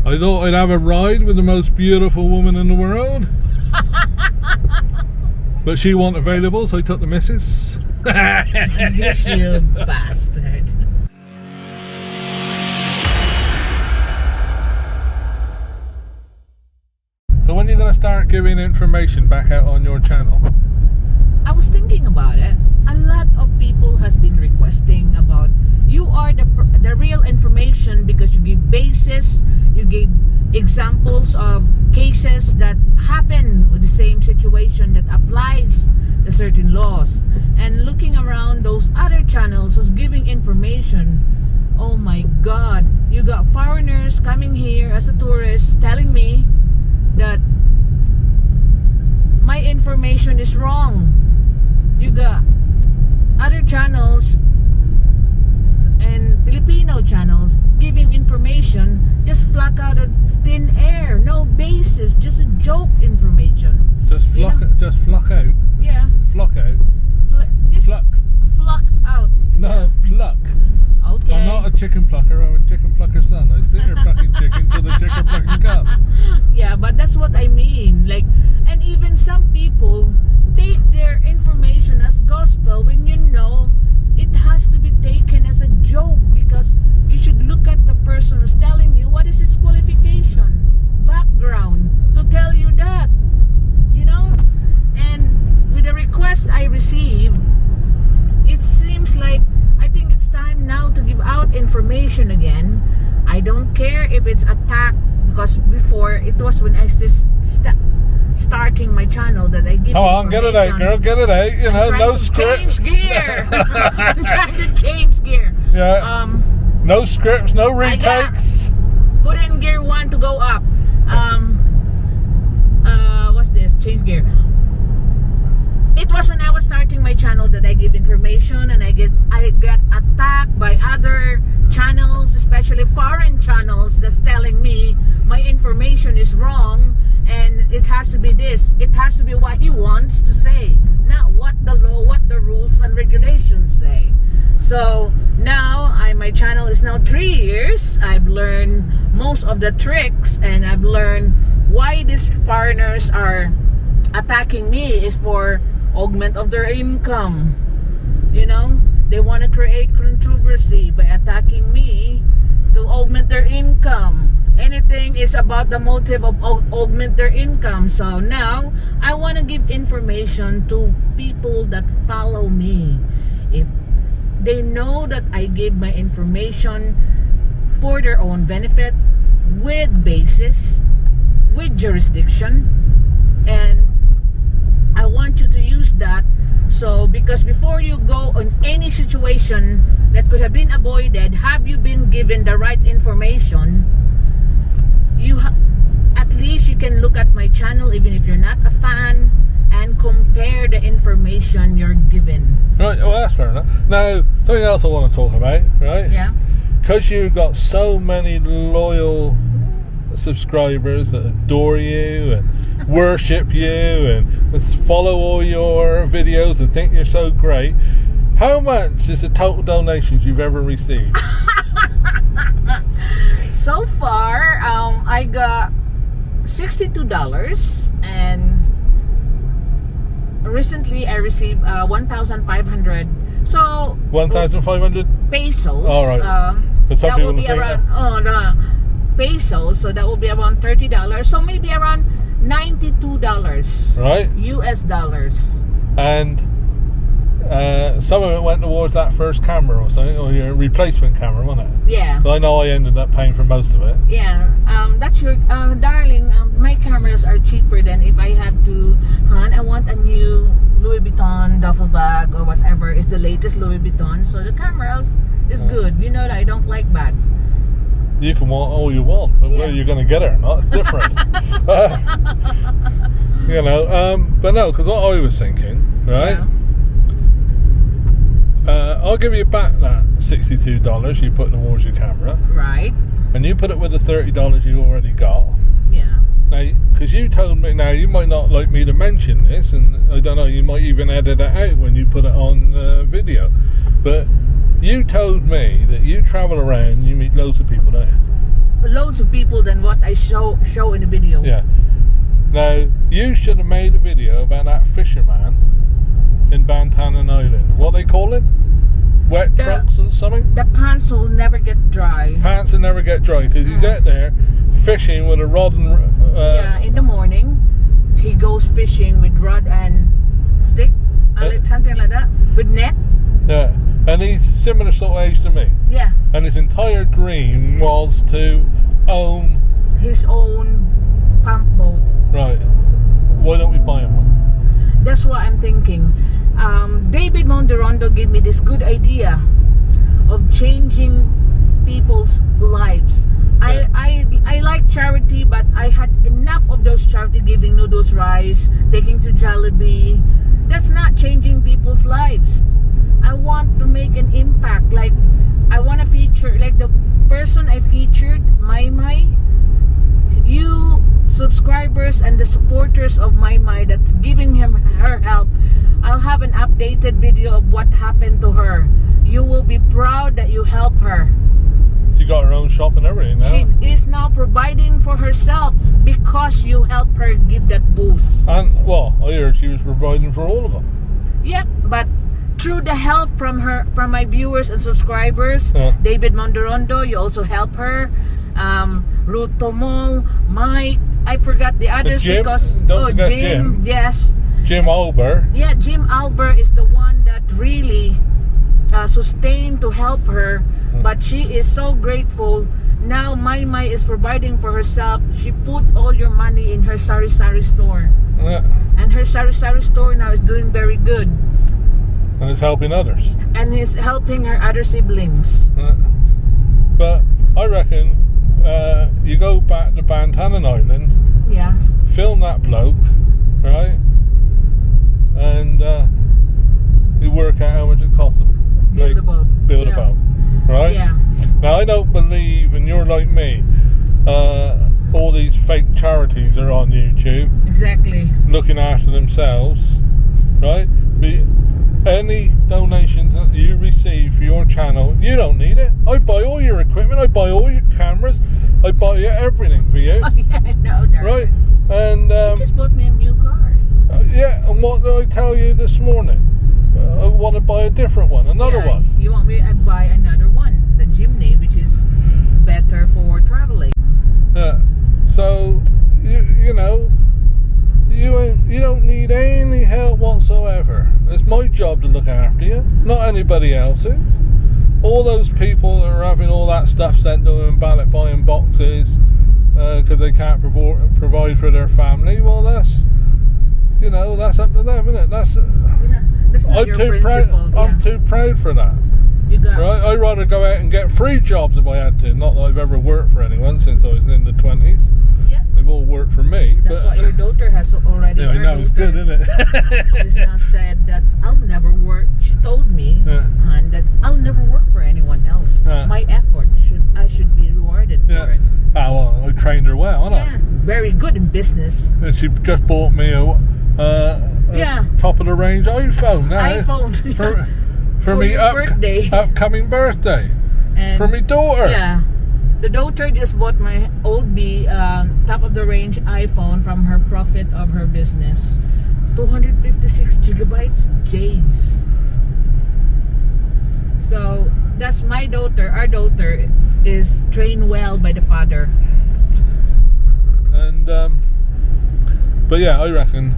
I thought I'd have a ride with the most beautiful woman in the world. But she wasn't available, so I took the missus. You bastard. So when are you going to start giving information back out on your channel? I was thinking about it. A lot of people has been requesting about you are the real information because you give basis, you give examples of cases that happen with the same situation that applies to certain laws. And looking around those other channels was giving information. Oh my God, you got foreigners coming here as a tourist telling me that my information is wrong. You got other channels and Filipino channels giving information just flat out of thin air, no basis, just a joke information. Just flock out. Yeah. Flock out. Just Pluck. flock out. No, pluck. Okay. I'm not a chicken plucker, I'm a chicken plucker's son. I sit here plucking chicken till the chicken plucking comes. Yeah, but that's what I mean. Like, and even some people take their information as gospel when you know it has to be taken as a joke, because you should look at the person who's telling you what is his qualification, background to tell you that, you know. And with the request I received, it seems like I think it's time now to give out information again. I don't care if it's attack, because before it was when I starting my channel that I give. Come on, get it out, girl, get it out. You know, no script. Change gear. I'm trying to change gear. Yeah. No scripts, no retakes. Put in gear 1 to go up. What's this? Change gear. It was when I was starting my channel that I give information, and I get attacked by other channels, especially foreign channels, that's telling me my information is wrong and it has to be this. It has to be what he wants to say, not what the law, what the rules and regulations say. So now my channel is now 3 years. I've learned most of the tricks, and I've learned why these foreigners are attacking me is for augment of their income. You know, they want to create controversy by attacking me to augment their income. Anything is about the motive of augment their income. So now I want to give information to people that follow me. If they know that I give my information for their own benefit, with basis, with jurisdiction, and I want you to use that. So, because before you go on any situation that could have been avoided, have you been given the right information, at least you can look at my channel, even if you're not a fan, and compare the information you're given. Right, well, that's fair enough. Now, something else I want to talk about, right? Yeah. Because you've got so many loyal subscribers that adore you and worship you and follow all your videos and think you're so great, how much is the total donations you've ever received? So far, I got $62, and recently I received 1,500. So 1,500 pesos. All right. That will be around pesos. So that will be around $30. So maybe around $92. Right. US dollars. And some of it went towards that first camera or something, or your replacement camera, wasn't it? Yeah. So I know I ended up paying for most of it. Yeah. That's your darling. My cameras are cheaper than if I had to. I want a new Louis Vuitton duffel bag or whatever is the latest Louis Vuitton. So the cameras is good. You know that I don't like bags. You can want all you want, but whether you're going to get it or not, it's different. You know, but no, because what I was thinking, right? Yeah. I'll give you back that $62 you put towards your camera. Right. And you put it with the $30 you already got. Yeah. Now, because you told me, now you might not like me to mention this, and I don't know, you might even edit it out when you put it on video, but you told me that you travel around, you meet loads of people, don't you? loads of people than what I show in the video. Yeah. Now, you should have made a video about that fisherman in Bantanan Island. What they call it? Wet trunks and something? The pants will never get dry. Pants will never get dry because he's out there fishing with a rod and... in the morning, he goes fishing with rod and stick, something like that, with net. Yeah, and he's similar sort of age to me. Yeah. And his entire dream was to own... his own pump boat. Right. Why don't we buy him one? That's what I'm thinking. David Monderondo gave me this good idea of changing people's lives. Yeah. I like charity, but I had enough of those charity, giving noodles rice, taking to Jollibee. That's not changing people's lives. I want to make an impact. Like, I want to feature, like the person I featured, Mai, you subscribers and the supporters of Mai that's giving her help, I'll have an updated video of what happened to her. You will be proud that you help her. She got her own shop and everything now. She is now providing for herself because you helped her give that boost. And, well, I heard she was providing for all of them. Yep, but through the help from my viewers and subscribers, David Monderondo, you also help her. Ruth Tomol, Mike, I forgot the others Jim, because Jim. Yes. Jim Albert. Yeah, Jim Albert is the one that really sustained to help her, but she is so grateful. Now Mai is providing for herself. She put all your money in her sari store. Yeah. And her sari store now is doing very good. And it's helping others. And is helping her other siblings. But I reckon you go back to Bantanan Island, Yeah. film that bloke, right? And you work out how much it costs them. Build a boat. Build a boat, right? Yeah. Now, I don't believe, and you're like me, all these fake charities are on YouTube. Exactly. Looking after themselves, right? Any donations that you receive for your channel, you don't need it. I buy all your equipment, I buy all your cameras, I buy everything for you. Oh, yeah, I know, darling. Right? And You just bought me a new car. yeah, and what did I tell you this morning? I want to buy a different one, another one. You want me to buy another one, the Jimny, which is better for traveling. Yeah. So you know, you don't need any help whatsoever. It's my job to look after you, not anybody else's. All those people that are having all that stuff sent to them, ballot buying boxes, because they can't provide for their family. Well, that's up to them, isn't it? That's not your principle. I'm too proud for that. You got Right? I'd rather go out and get free jobs if I had to. Not that I've ever worked for anyone since I was in the 20s. Yeah. They've all worked for me. That's what your daughter has already. Yeah, I know, it's good, isn't it? She's now said that I'll never work. She told me, hon, that I'll never work for anyone else. My effort I should be rewarded for it. Ah, well, I trained her well, haven't I? Very good in business. And she just bought me a top of the range iPhone now. For me birthday. Upcoming birthday. And for me daughter. Yeah. The daughter just bought my old top of the range iPhone from her profit of her business. 256 gigabytes. Jeez. So that's my daughter. Our daughter is trained well by the father. And but yeah, I reckon,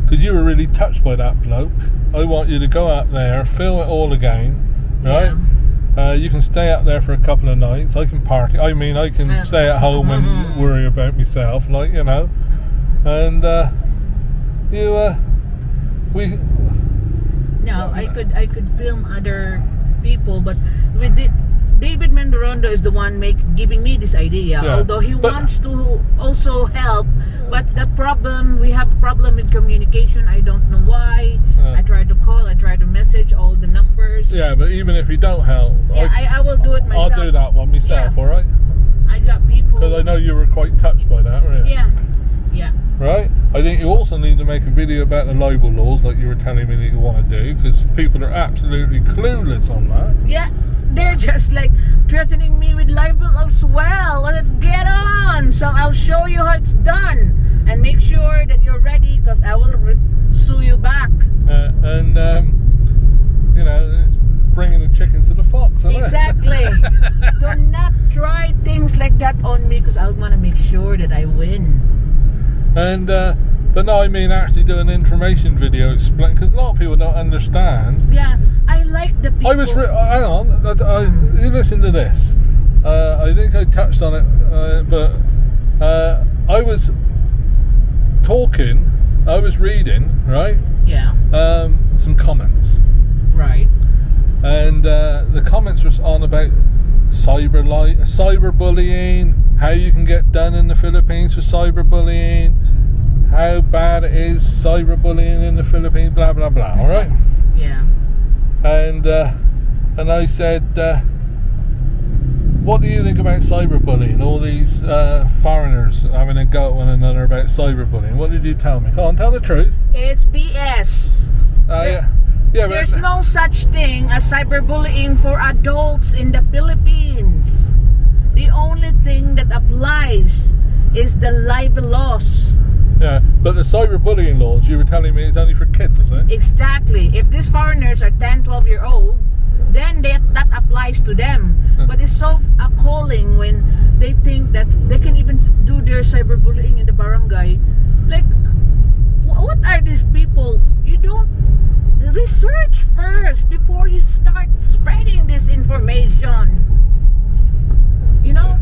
because you were really touched by that bloke, I want you to go up there, film it all again, right? Yeah. You can stay up there for a couple of nights. I can party. I can stay at home and worry about myself, like, you know. And No, I could film other people, but with David Monderondo is the one giving me this idea. Yeah. Although he wants to also help, but we have a problem with communication. I don't know why. I tried to call, I tried to message all the numbers. Yeah, but even if you don't help, I will do it myself. I'll do that one myself. All right. I got people. Because I know you were quite touched by that, weren't you? Yeah. Yeah. Right? I think you also need to make a video about the libel laws, like you were telling me that you want to do, because people are absolutely clueless on that. Yeah. they're just like threatening me with libel as well. Get on! So I'll show you how it's done. And make sure that you're ready, because I will sue you back. You know, it's bringing the chickens to the fox, isn't Exactly. Do not try things like that on me, because I want to make sure that I win. And but no, I mean actually do an information video explain, because a lot of people don't understand. Yeah, I like the people. Hang on, you listen to this. I think I touched on it, but I was talking, I was reading, right? Yeah. Some comments. Right. And the comments were on about cyberbullying, how you can get done in the Philippines for cyberbullying, how bad it is cyberbullying in the Philippines, blah blah blah. All right. Yeah. And I said, what do you think about cyberbullying? All these foreigners having a go at one another about cyberbullying. What did you tell me? Come on, tell the truth. It's BS. Yeah. Yeah, There's no such thing as cyberbullying for adults in the Philippines. The only thing that applies is the libel laws. Yeah, but the cyberbullying laws, you were telling me it's only for kids, isn't it? Exactly. If these foreigners are 10, 12-year-old, then that applies to them. But it's so appalling when they think that they can even do their cyberbullying in the barangay. Like, what are these people? You don't research first before you start spreading this information. You know?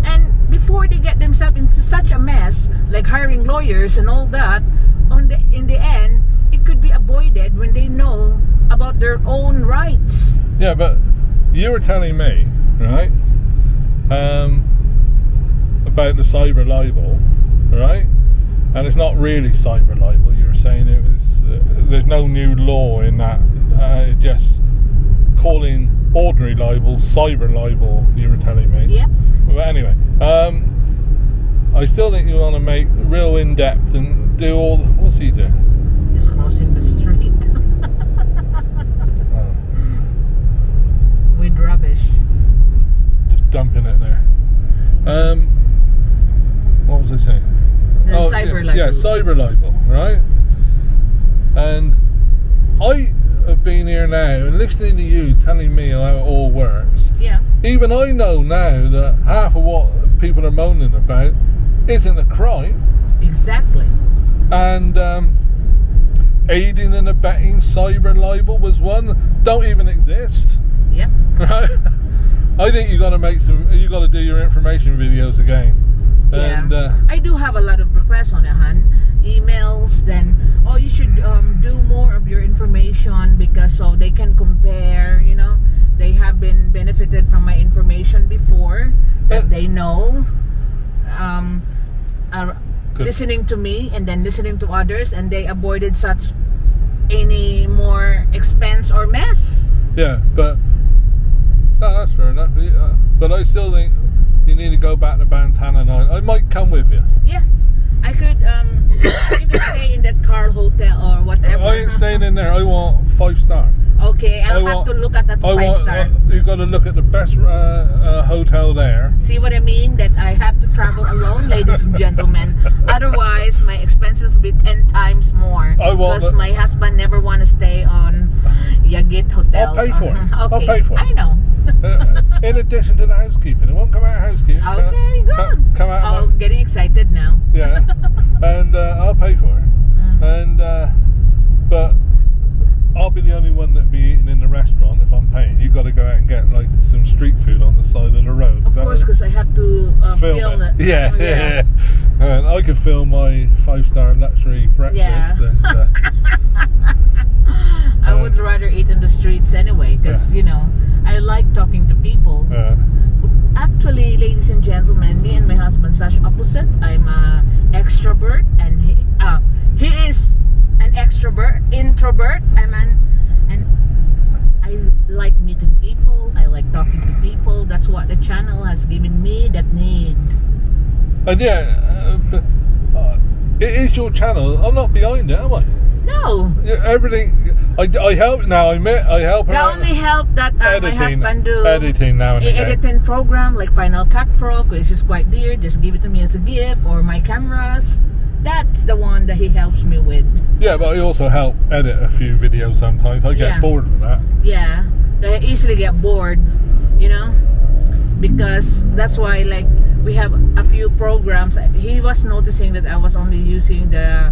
And before they get themselves into such a mess, like hiring lawyers and all that, in the end, it could be avoided when they know about their own rights. Yeah, but you were telling me, right, about the cyber libel, right? And it's not really cyber libel. You were saying it was. There's no new law in that. Just calling ordinary libel cyber libel. You were telling me. Yep. But anyway, I still think you want to make real in depth and do all. What's he doing? Just crossing the street with rubbish. Just dumping it there. What was I saying? Cyber libel. Yeah, cyber libel, right? And I have been here now and listening to you telling me how it all works. Yeah. Even I know now that half of what people are moaning about isn't a crime. Exactly. And aiding and abetting cyber libel was one. Don't even exist. Yep. Right? I think you got to do your information videos again. Yeah. And I do have a lot of requests on it, Han. Emails, then you should do more of your information, because so they can compare, you know. They have been benefited from my information before, that they know listening to me and then listening to others, and they avoided such any more expense or mess. Yeah, but no, that's fair enough. But I still think you need to go back to Bantana 9. I might come with you. Yeah, I could. You could stay in that Carl Hotel or whatever. I ain't staying in there. I want 5-star. Okay, I'll have to look at that 5-star. You've got to look at the best hotel there. See what I mean? That I have to travel alone, ladies and gentlemen. Otherwise, my expenses will be 10 times more. Because my husband never want to stay on Yagit hotels. I'll pay for it. Okay. I'll pay for it. I know. In addition to the housekeeping, it won't come out of housekeeping. Okay, good. Come out. Oh, getting excited now. Yeah, and I'll pay for it. And but I'll be the only one that'd be eating in the restaurant if I'm paying. You got to go out and get like some street food on the side of the road. Of course, because I have to film it. Yeah. And I could film my 5-star luxury breakfast. Yeah. And, I would rather eat in the streets anyway, because you know, I like talking to people. Actually, ladies and gentlemen, me and my husband such opposite. I'm an extrovert, and he is an introvert. And I like meeting people. I like talking to people. That's what the channel has given me that need. And it is your channel. I'm not behind it, am I? No. Everything. I help now. I help her. The only help that my husband do editing now and again. Editing program like Final Cut Pro, which is quite dear. Just give it to me as a gift, or my cameras. That's the one that he helps me with. Yeah, but I also help edit a few videos sometimes. I get bored with that. Yeah, I easily get bored, you know, because that's why like we have a few programs. He was noticing that I was only using the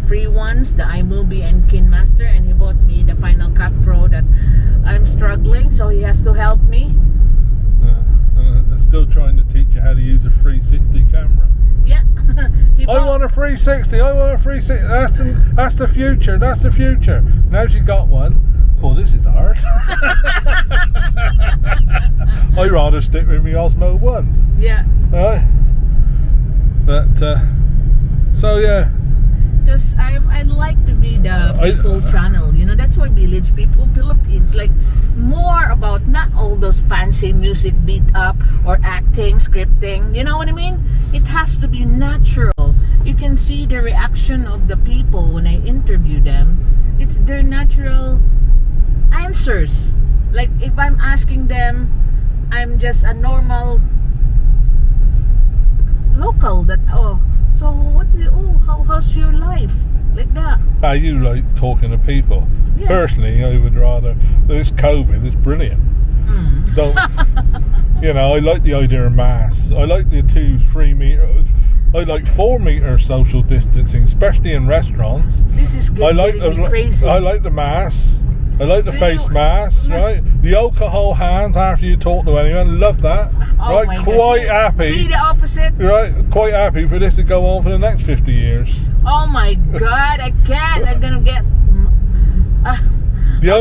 free ones, the iMovie and KineMaster, and he bought me the Final Cut Pro that I'm struggling, so he has to help me. And I'm still trying to teach you how to use a 360 camera. Yeah. I want a 360. I want a 360. That's the future. That's the future. Now she got one. Oh, this is hard. I'd rather stick with me Osmo ones. Yeah. Right. But so yeah. Because I'd like to be the people channel, you know. That's why Village People Philippines, like more about not all those fancy music beat up or acting, scripting, you know what I mean? It has to be natural. You can see the reaction of the people when I interview them. It's their natural answers. Like if I'm asking them, I'm just a normal local that, so what do you, how's your life? Like that. You like talking to people. Yeah. Personally, I would rather, this COVID is brilliant. Don't, you know, I like the idea of masks. I like the 2-3 meter, I like 4 meter social distancing, especially in restaurants. This is getting me crazy. I like the masks. I like the face masks, right? The alcohol hands after you talk to anyone. Love that. Oh right? Quite happy. See the opposite? Right? Quite happy for this to go on for the next 50 years. Oh my God, I can't. I'm gonna get. The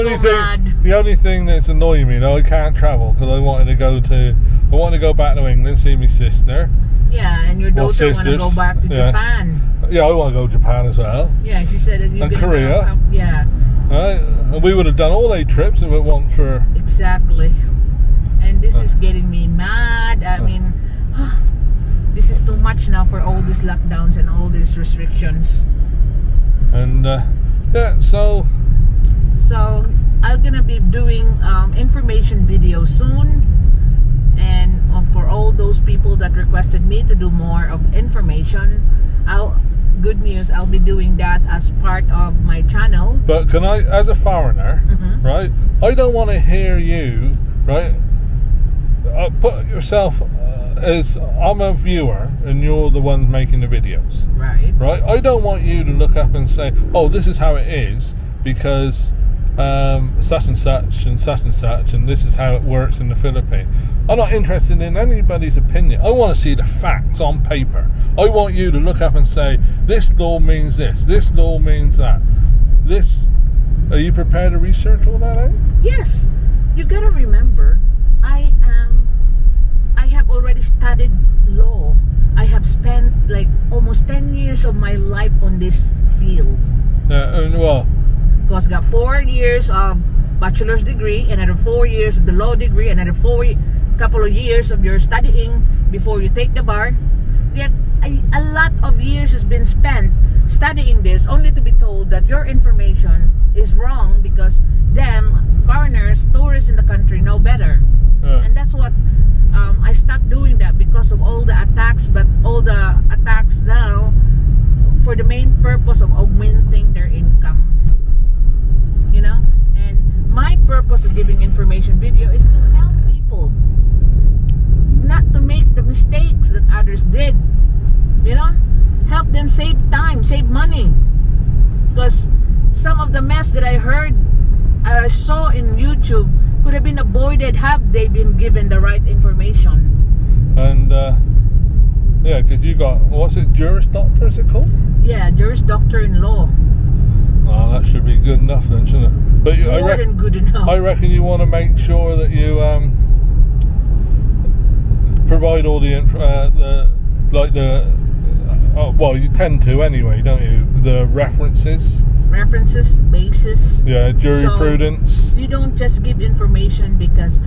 only thing that's annoying me, though, I can't travel because I wanted to go back to England, see my sister. Yeah, and your daughter want to go back to Japan. Yeah, I want to go to Japan as well. Yeah, she said that you're and Korea. Yeah. Right, and we would have done all 8 trips if it wasn't for. Exactly. And this is getting me mad. I mean, this is too much now for all these lockdowns and all these restrictions. And yeah, so I'm gonna be doing information videos soon, and for all those people that requested me to do more of information, good news, I'll be doing that as part of my channel. But can I, as a foreigner, right, I don't want to hear you, right, put yourself as I'm a viewer and you're the one making the videos, right? I don't want you to look up and say, oh, this is how it is because such and such and such and such, and this is how it works in the Philippines. I'm not interested in anybody's opinion. I want to see the facts on paper. I want you to look up and say, this law means this law means that. Are you prepared to research all that out? Yes. You gotta remember, I have already studied law. I have spent like almost 10 years of my life on this field. Well, because I got 4 years of bachelor's degree, another 4 years of the law degree, another couple of years of your studying before you take the bar. Yet a lot of years has been spent studying this, only to be told that your information is wrong because them foreigners, tourists in the country know better. And that's what I stopped doing that because of all the attacks. But all the attacks now for the main purpose of augmenting their income, you know. And my purpose of giving information video is to help people not to make the mistakes that others did, you know. Help them save time, save money, because some of the mess that I heard, I saw in YouTube could have been avoided had they been given the right information. And yeah, because you got, what's it, Juris Doctor is it called? Yeah, Juris Doctor in Law. Oh, that should be good enough then, shouldn't it? But more than good enough. I reckon you want to make sure that you provide all the well, you tend to anyway, don't you? The references, basis. Yeah, jurisprudence. So you don't just give information because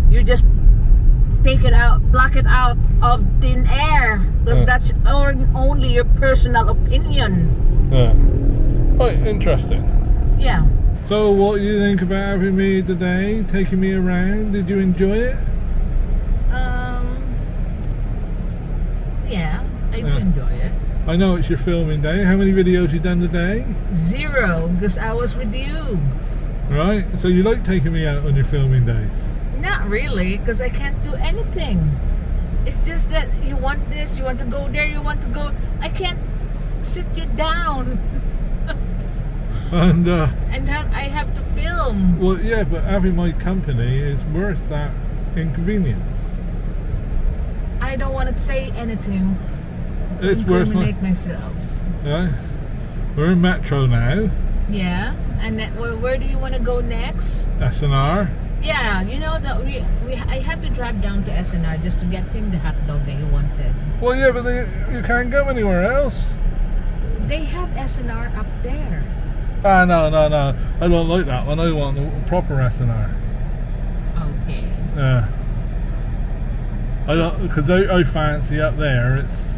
you just take it out, block it out of thin air, because that's only your personal opinion. Yeah. Quite interesting. Yeah. So, what do you think about having me today? Taking me around? Did you enjoy it? Yeah, I do enjoy it. I know it's your filming day. How many videos you done today? 0, because I was with you. Right. So you like taking me out on your filming days? Not really, because I can't do anything. It's just that you want this, you want to go there, you want to go. I can't sit you down. And I have to film. well, yeah, but having my company is worth that inconvenience. I don't want to say anything. It's worth Incriminate myself. Right. We're in Metro now. Yeah, and then, where do you want to go next? SNR. Yeah, you know that I have to drive down to SNR just to get him the hot dog that he wanted. Well, yeah, but you can't go anywhere else. They have SNR up there. Ah, no. I don't like that one. I want the proper SNR. Okay. Yeah. I don't, because I fancy up there. It's,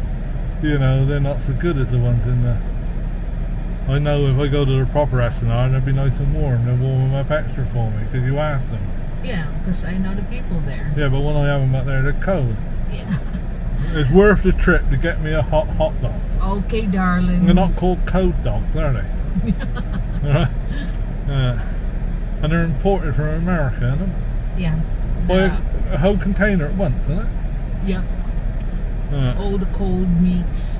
you know, they're not so good as the ones in the. I know if I go to the proper SNR, they'll be nice and warm. They'll warm them up extra for me because you asked them. Yeah, because I know the people there. Yeah, but when I have them up there, they're cold. Yeah. It's worth the trip to get me a hot dog. Okay, darling. They're not called cold dogs, are they? Alright. And they're imported from America, aren't they? Yeah. By a whole container at once, isn't it? Yep. All the cold meats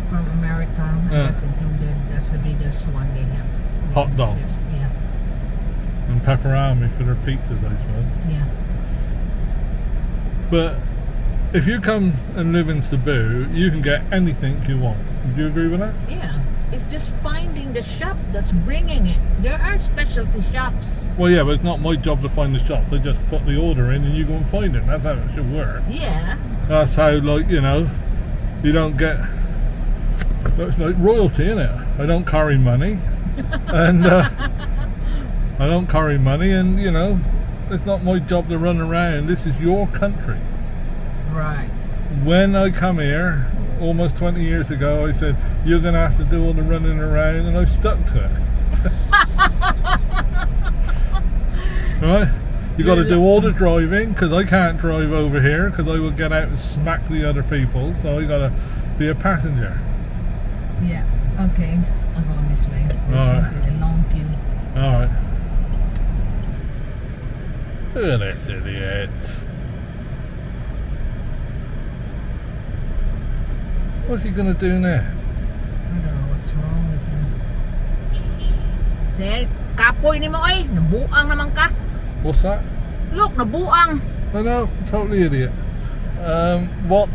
from America. That's included. That's the biggest one they have. Hot dogs. Yeah. And pepperoni for their pizzas, I suppose. Yeah. But if you come and live in Cebu, you can get anything you want. Do you agree with that? Yeah. It's just finding the shop that's bringing it. There are specialty shops. Well, yeah, but it's not my job to find the shops. I just put the order in and you go and find it. That's how it should work. Yeah. That's how, like, you know, you don't get... That's like royalty, innit? I don't carry money. And I don't carry money, and, you know, it's not my job to run around. This is your country. Right. When I come here, almost 20 years ago, I said, you're going to have to do all the running around, and I've stuck to it. Right? You got to do all the driving, because I can't drive over here, because I will get out and smack the other people, so I got to be a passenger. Yeah. Okay. I'm going this way. There's Alright. a long queue. Alright. Look at this idiot. What's he going to do now? I don't know what's wrong with him. Sir, kapoy ni mo ay. Nabuang naman ka. What's that? Look, nabuang. I know, totally idiot. What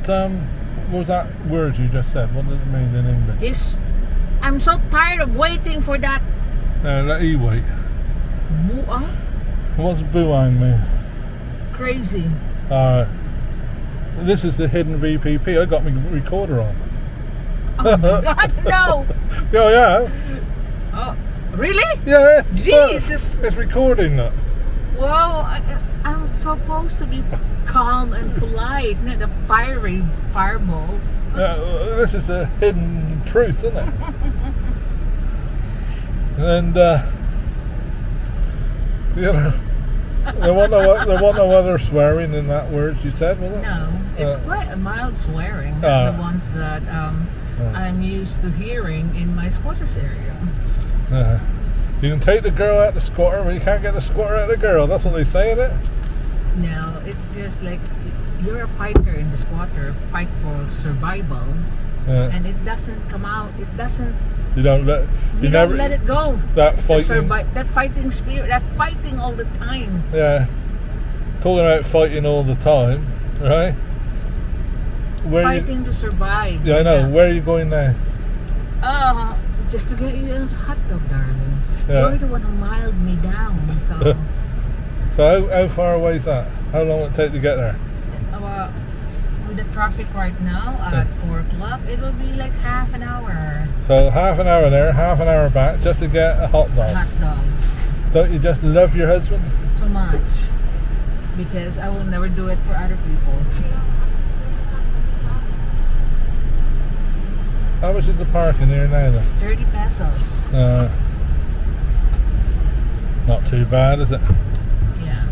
was that word you just said? What does it mean in English? I'm so tired of waiting for that. Let you wait. Buang? What's buang mean? Crazy. Alright. This is the hidden VPP. I got my recorder on. Oh my God, no. Oh yeah. Oh, really? Yeah. Jesus. It's recording that. Well, I'm supposed to be calm and polite, not a fiery fireball. This is a hidden truth, isn't it? And you know, there wasn't no other swearing in that word you said, was it? No, it's quite a mild swearing. The ones that I'm used to hearing in my squatters area. You can take the girl out the squatter, but you can't get the squatter out the girl. That's what they say, isn't it? No, it's just like you're a fighter in the squatter, fight for survival, and it doesn't come out. It doesn't. You don't let. You never don't let it go. That fighting. That fighting spirit. That fighting all the time. Yeah. Talking about fighting all the time, right? Fighting to survive. Yeah, I know. Where are you going now? Just to get you a hot dog, darling. Yeah. You're the one who miled me down, so. So how far away is that? How long will it take to get there? With the traffic right now at 4 o'clock, it'll be like half an hour. So half an hour there, half an hour back, just to get a hot dog. Hot dog. Don't you just love your husband? Too much. Because I will never do it for other people. How much is the parking here now then? 30 pesos. Not too bad, is it? Yeah.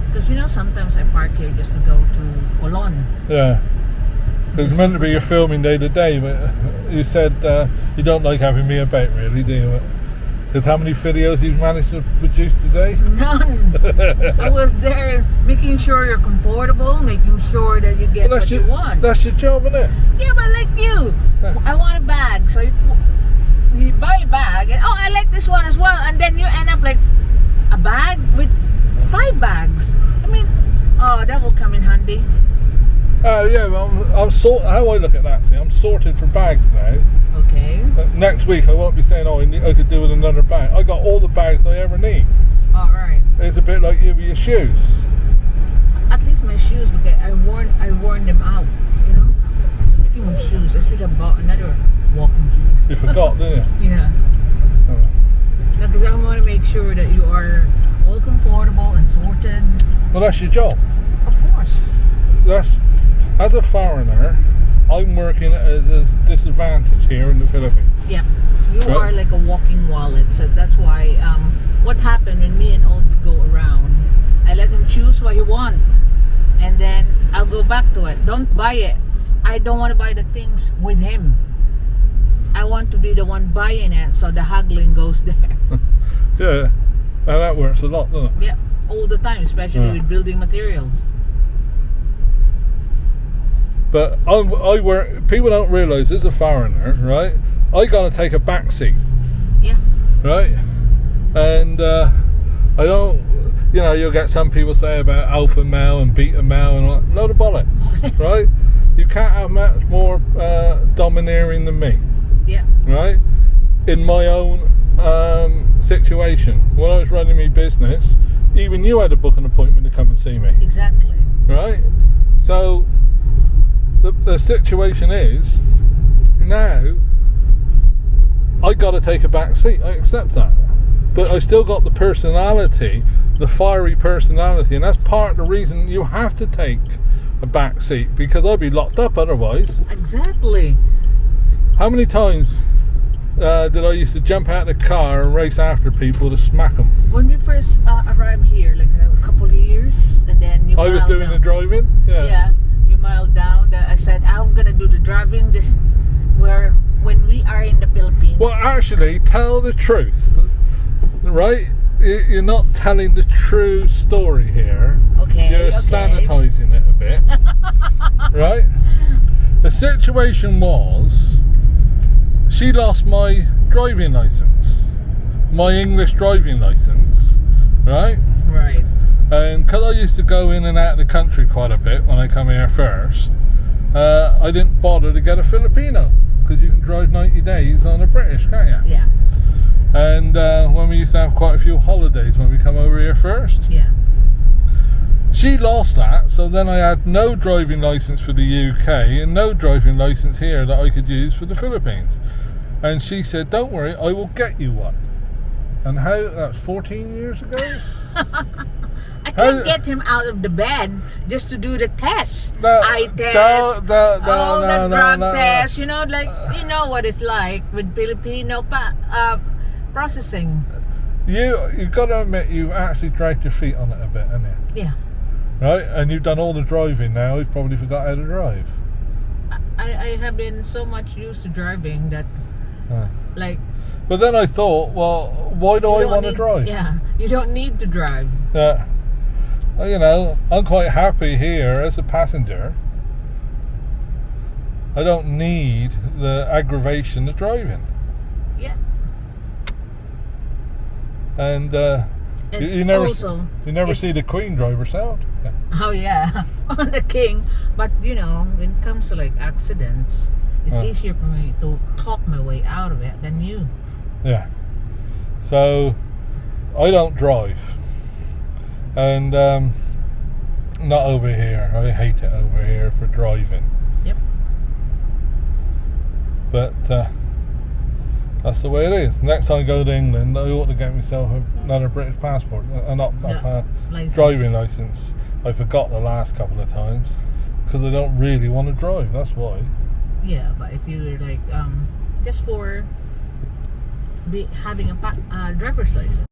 Because you know, sometimes I park here just to go to Colon. Yeah. It's meant to be your filming day to day, but you said you don't like having me about, really, do you? Because how many videos you've managed to produce today? None. I was there making sure you're comfortable, making sure that you get what you want. That's your job, isn't it? Yeah, but like you, I want a bag, so you buy a bag, and I like this one as well, and then you end up like a bag with 5 bags. I mean, that will come in handy. Yeah, I'm how I look at that, see, I'm sorted for bags now. Okay. Next week I won't be saying, I could do with another bag. I got all the bags I ever need. All right. It's a bit like you with your shoes. At least my shoes, okay, I worn them out, you know. Speaking of shoes, I should have bought another walking shoes. You forgot, didn't you? Yeah. Because I want to make sure that you are all comfortable and sorted. Well, that's your job. Of course. As a foreigner, I'm working at a disadvantage here in the Philippines. Yeah, you are like a walking wallet. So that's why what happened when me and Oldie go around, I let him choose what he want, and then I'll go back to it. Don't buy it. I don't want to buy the things with him. I want to be the one buying it, so the haggling goes there. Yeah, and that works a lot, doesn't it? Yeah, all the time, especially with building materials. But I work. People don't realise as a foreigner, right? I gotta take a back seat. Yeah. Right. And I don't. You know, you'll get some people say about alpha male and beta male and all, load of bollocks, right? You can't have much more domineering than me. Yeah. Right. In my own situation, when I was running my business, even you had to book an appointment to come and see me. Exactly. Right. So. The situation is now I got to take a back seat. I accept that, but I still got the personality, the fiery personality, and that's part of the reason you have to take a back seat, because I'd be locked up otherwise. Exactly. How many times did I used to jump out of the car and race after people to smack them? When we first arrived here, like a couple of years, and then you. I was doing the driving. Yeah. Mile down, I said I'm gonna do the driving when we are in the Philippines. Well, actually, tell the truth, right? You're not telling the true story here. Okay. You're sanitizing it a bit, right? The situation was, she lost my driving license, my English driving license, right? Right. And because I used to go in and out of the country quite a bit when I come here first, I didn't bother to get a Filipino, because you can drive 90 days on a British, can't you? Yeah. And when we used to have quite a few holidays when we come over here first. Yeah. She lost that, so then I had no driving licence for the UK and no driving licence here that I could use for the Philippines. And she said, don't worry, I will get you one. And that's 14 years ago? I can't get him out of the bed just to do the test. Eye test. The drug test. You know, like, you know what it's like with Filipino processing. You've got to admit, you've actually dragged your feet on it a bit, haven't you? Yeah. Right? And you've done all the driving now, you've probably forgot how to drive. I have been so much used to driving that, like... But then I thought, well, why do I want to drive? Yeah, you don't need to drive. Yeah. Well, you know, I'm quite happy here as a passenger. I don't need the aggravation of driving. Yeah. And you never see the Queen drive herself. Yeah. Oh yeah, on the King. But you know, when it comes to like accidents, it's easier for me to talk my way out of it than you. Yeah. So I don't drive, and not over here. I hate it over here for driving. Yep. But that's the way it is. Next time I go to England, I ought to get myself another British passport, not driving license. I forgot the last couple of times because I don't really want to drive. That's why. Yeah, but if you're like just for having a driver's license.